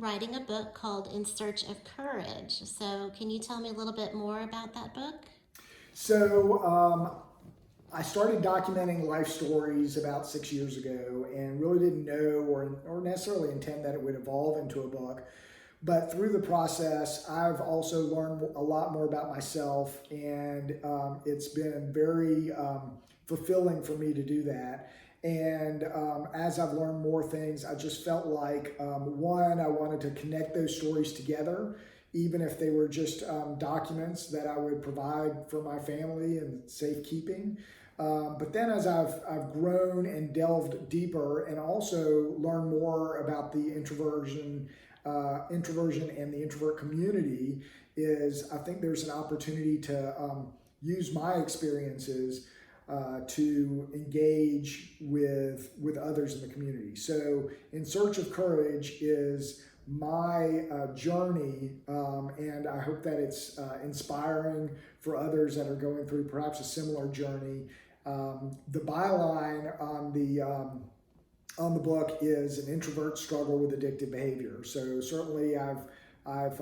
writing a book called In Search of Courage. So, can you tell me a little bit more about that book? So I started documenting life stories about 6 years ago and really didn't know or necessarily intend that it would evolve into a book. But through the process, I've also learned a lot more about myself, and it's been very fulfilling for me to do that. And as I've learned more things, I just felt like one, I wanted to connect those stories together, even if they were just documents that I would provide for my family and safekeeping. But then as I've grown and delved deeper and also learned more about the introversion and the introvert community, is I think there's an opportunity to use my experiences to engage with others in the community. So, In Search of Courage is my journey, and I hope that it's inspiring for others that are going through perhaps a similar journey. The byline on the book is an introvert struggle with addictive behavior. So certainly I've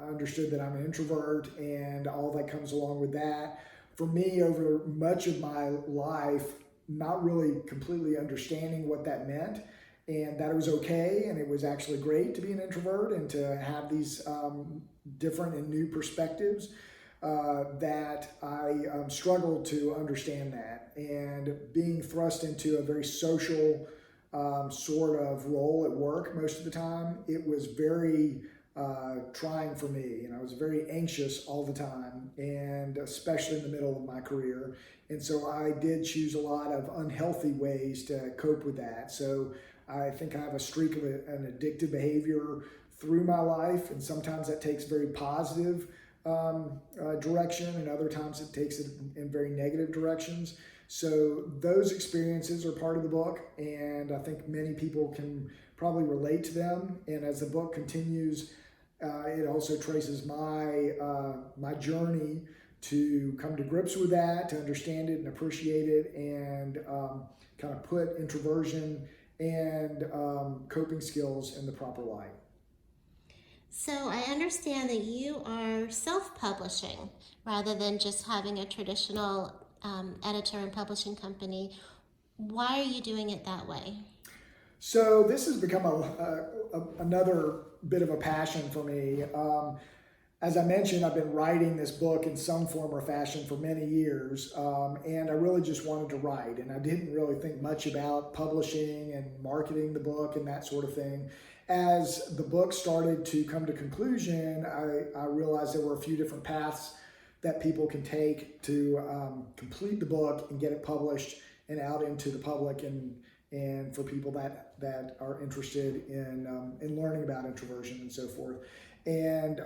understood that I'm an introvert and all that comes along with that. For me, over much of my life, not really completely understanding what that meant, and that it was okay and it was actually great to be an introvert and to have these different and new perspectives, that I struggled to understand that. And being thrust into a very social sort of role at work most of the time, it was very trying for me, and I was very anxious all the time, and especially in the middle of my career. And so I did choose a lot of unhealthy ways to cope with that. So I think I have a streak of an addictive behavior through my life, and sometimes that takes very positive direction, and other times it takes it in very negative directions. So those experiences are part of the book, and I think many people can probably relate to them. And as the book continues, it also traces my journey to come to grips with that, to understand it and appreciate it, and kind of put introversion and coping skills in the proper light. So, I understand that you are self publishing rather than just having a traditional editor and publishing company. Why are you doing it that way? So this has become another bit of a passion for me. As I mentioned, I've been writing this book in some form or fashion for many years, and I really just wanted to write, and I didn't really think much about publishing and marketing the book and that sort of thing. As the book started to come to conclusion, I realized there were a few different paths that people can take to complete the book and get it published and out into the public, and for people that are interested in learning about introversion and so forth. And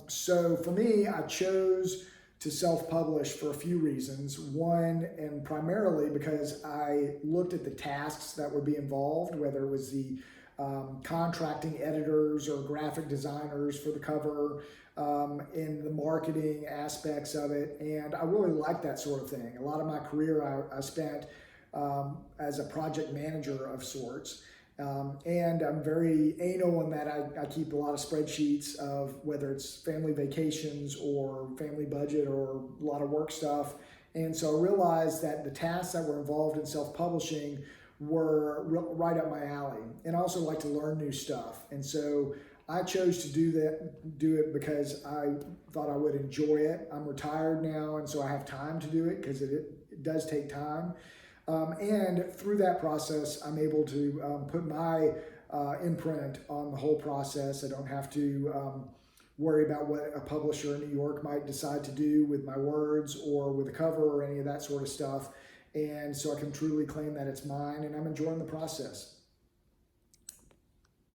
so for me, I chose to self-publish for a few reasons. One, and primarily because I looked at the tasks that would be involved, whether it was the contracting editors or graphic designers for the cover, in the marketing aspects of it. And I really like that sort of thing. A lot of my career I spent as a project manager of sorts. And I'm very anal in that I keep a lot of spreadsheets of whether it's family vacations or family budget or a lot of work stuff. And so I realized that the tasks that were involved in self-publishing were right up my alley. And I also like to learn new stuff. And so I chose to do it because I thought I would enjoy it. I'm retired now, and so I have time to do it because it does take time. And through that process, I'm able to put my imprint on the whole process. I don't have to worry about what a publisher in New York might decide to do with my words or with the cover or any of that sort of stuff. And so I can truly claim that it's mine, and I'm enjoying the process.